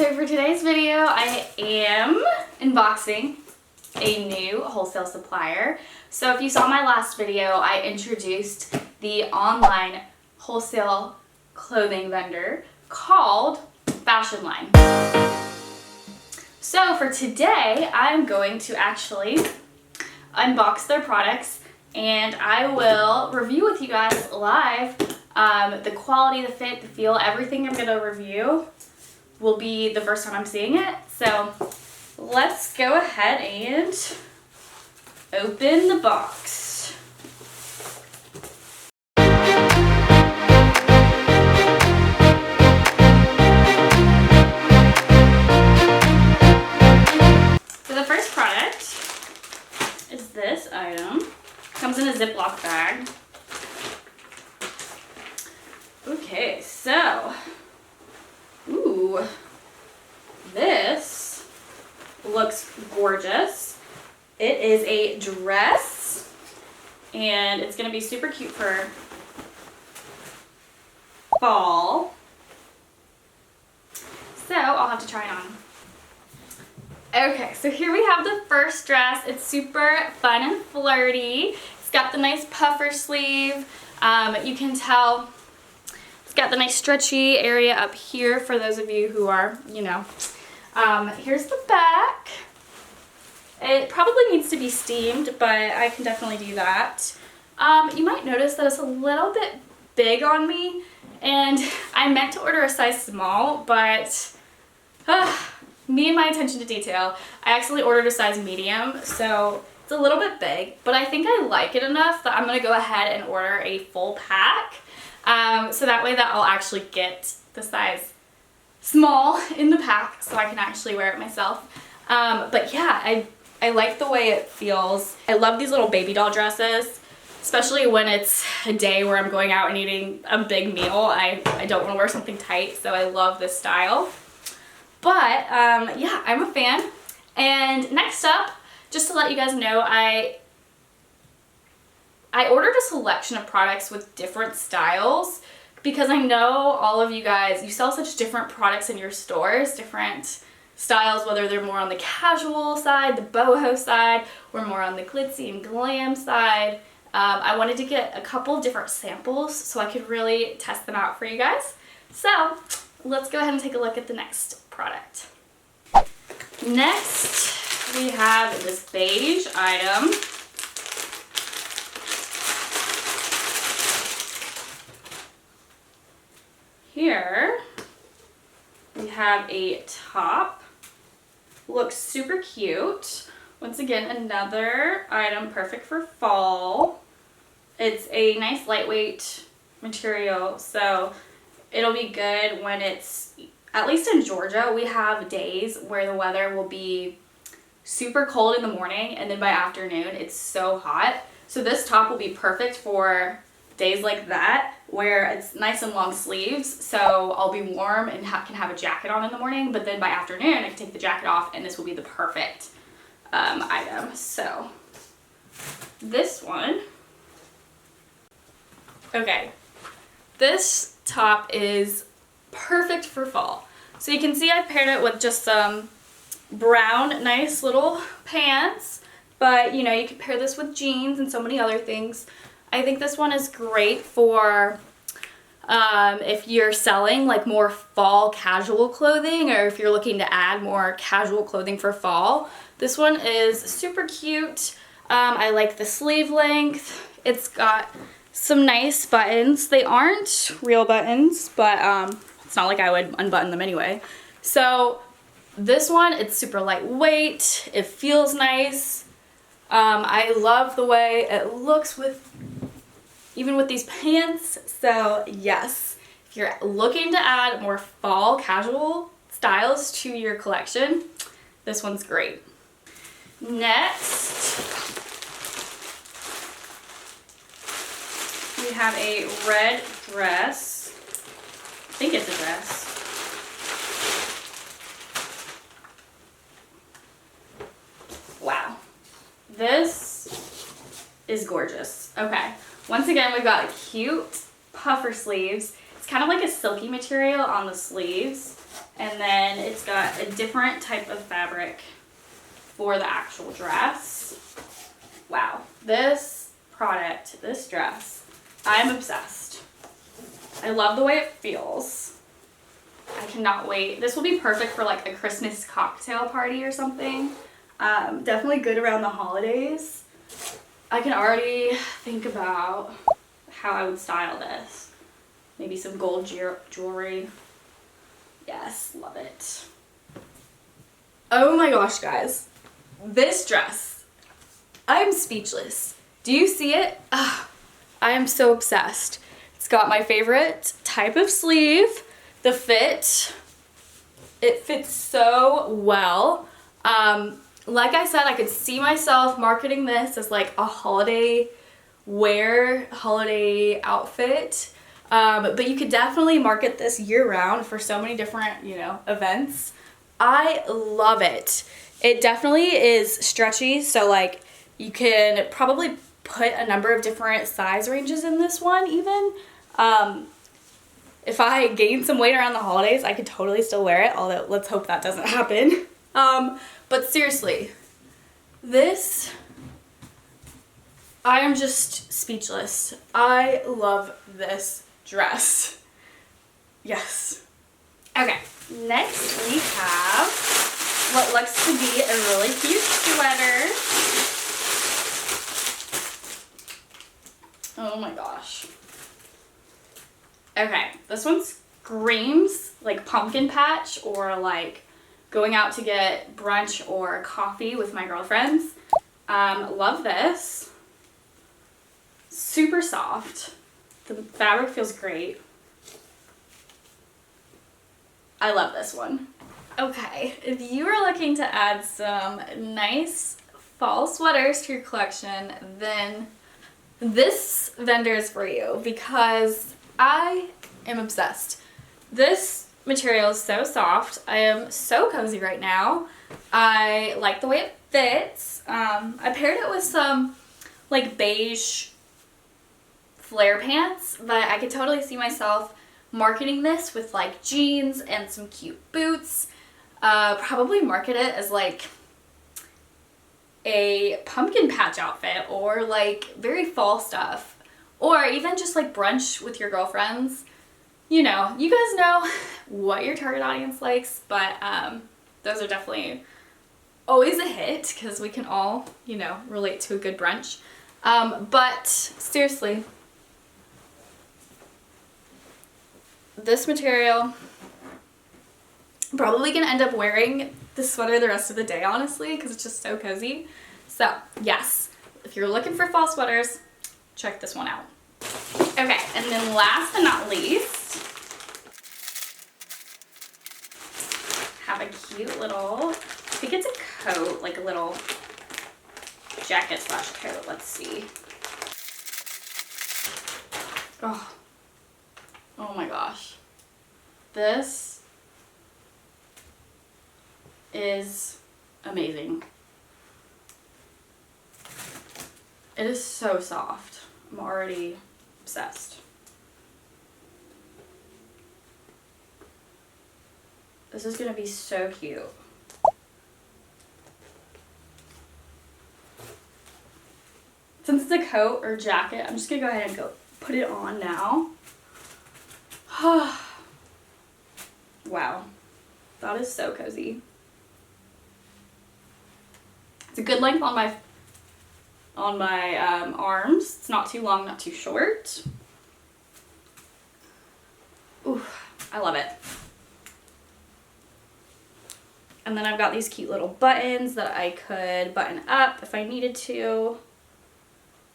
So for today's video, I am unboxing a new Wholesale Supplier. So if you saw my last video, I introduced the online wholesale clothing vendor called Fashionline. So for today, I'm going to actually unbox their products and I will review with you guys live the quality, the fit, the feel, everything I'm going to review will be the first time I'm seeing it. So let's go ahead and open the box. So the first product is this item. Comes in a Ziploc bag. Okay, so ooh, this looks gorgeous. It is a dress, and it's gonna be super cute for fall. So I'll have to try it on. Okay, so here we have the first dress. It's super fun and flirty. It's got the nice puffer sleeve. You can tell it's got the nice stretchy area up here for those of you who are, you know. Here's the back. It probably needs to be steamed, but I can definitely do that. You might notice that it's a little bit big on me, and I meant to order a size small, but me and my attention to detail, I actually ordered a size medium, so it's a little bit big, but I think I like it enough that I'm gonna go ahead and order a full pack. So that way that I'll actually get the size small in the pack so I can actually wear it myself. But yeah, I like the way it feels. I love these little baby doll dresses, especially when it's a day where I'm going out and eating a big meal. I don't want to wear something tight, so I love this style. But yeah, I'm a fan. And next up, just to let you guys know, I ordered a selection of products with different styles because I know all of you guys, you sell such different products in your stores, different styles, whether they're more on the casual side, the boho side, or more on the glitzy and glam side. I wanted to get a couple of different samples so I could really test them out for you guys. So let's go ahead and take a look at the next product. Next, we have this beige item. Here, we have a top. Looks super cute. Once again, another item perfect for fall. It's a nice lightweight material, so it'll be good when it's, at least in Georgia, we have days where the weather will be super cold in the morning and then by afternoon it's so hot. So this top will be perfect for days like that where it's nice and long sleeves, so I'll be warm and can have a jacket on in the morning, but then by afternoon I can take the jacket off and this will be the perfect item. So this one, okay, this top is perfect for fall. So you can see I paired it with just some brown nice little pants, but you know, you could pair this with jeans and so many other things. I think this one is great for if you're selling like more fall casual clothing, or if you're looking to add more casual clothing for fall. This one is super cute. I like the sleeve length. It's got some nice buttons. They aren't real buttons, but it's not like I would unbutton them anyway. So this one, it's super lightweight. It feels nice. I love the way it looks even with these pants. So yes, if you're looking to add more fall casual styles to your collection, this one's great. Next, we have a red dress. I think it's a dress. Wow. This is gorgeous. Okay. Once again, we've got cute puffer sleeves. It's kind kind of like a silky material on the sleeves. And then it's got a different type of fabric for the actual dress. Wow, this product, this dress, I'm obsessed. I love the way it feels. I cannot wait. This will be perfect for like a Christmas cocktail party or something. Definitely good around the holidays. I can already think about how I would style this. Maybe some gold jewelry. Yes, love it. Oh my gosh, guys. This dress, I'm speechless. Do you see it? I am so obsessed. It's got my favorite type of sleeve. The fit, it fits so well. Like I said, I could see myself marketing this as like a holiday wear, holiday outfit. But you could definitely market this year round for so many different, you know, events. I love it. It definitely is stretchy, so like you can probably put a number of different size ranges in this one even. If I gain some weight around the holidays, I could totally still wear it, although let's hope that doesn't happen. But seriously, this, I am just speechless. I love this dress. Yes. Okay, next we have what looks to be a really cute sweater. Oh my gosh. Okay, this one screams like pumpkin patch or like going out to get brunch or coffee with my girlfriends. Love this. Super soft. The fabric feels great. I love this one. Okay, if you are looking to add some nice fall sweaters to your collection, then this vendor is for you because I am obsessed. This material is so soft. I am so cozy right now. I like the way it fits. I paired it with some like beige flare pants, but I could totally see myself marketing this with like jeans and some cute boots. Probably market it as like a pumpkin patch outfit or like very fall stuff, or even just like brunch with your girlfriends. You know, you guys know what your target audience likes, but those are definitely always a hit because we can all, you know, relate to a good brunch. But seriously, this material, I'm probably gonna end up wearing this sweater the rest of the day, honestly, because it's just so cozy. So yes, if you're looking for fall sweaters, check this one out. Okay, and then last but not least, have a cute little, I think it's a coat, like a little jacket slash coat. Let's see. Oh my gosh. This is amazing. It is so soft. I'm already obsessed. This is gonna be so cute. Since it's a coat or jacket, I'm just gonna go ahead and go put it on now. Wow, that is so cozy. It's a good length on my arms. It's not too long, not too short. Ooh, I love it. And then I've got these cute little buttons that I could button up if I needed to.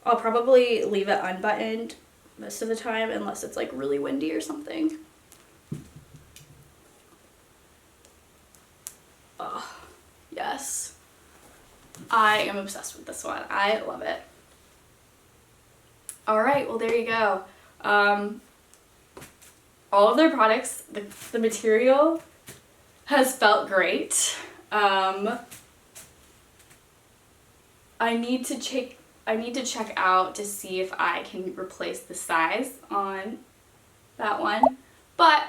I'll probably leave it unbuttoned most of the time unless it's like really windy or something. Oh, yes. I am obsessed with this one. I love it. All right, well, there you go. All of their products, the material has felt great. I need to check out to see if I can replace the size on that one. But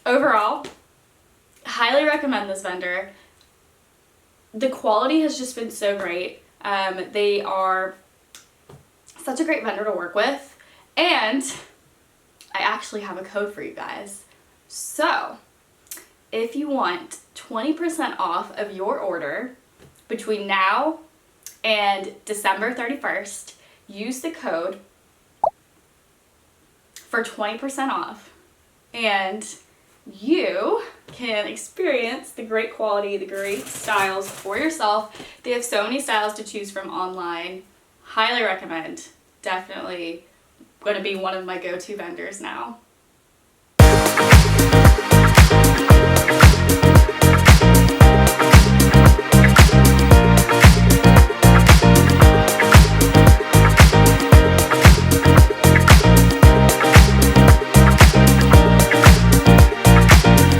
overall, highly recommend this vendor. The quality has just been so great. They are such a great vendor to work with, and I actually have a code for you guys. So if you want 20% off of your order between now and December 31st, use the code for 20% off, and you can experience the great quality, the great styles for yourself. They have so many styles to choose from online. Highly recommend. Definitely going to be one of my go-to vendors now.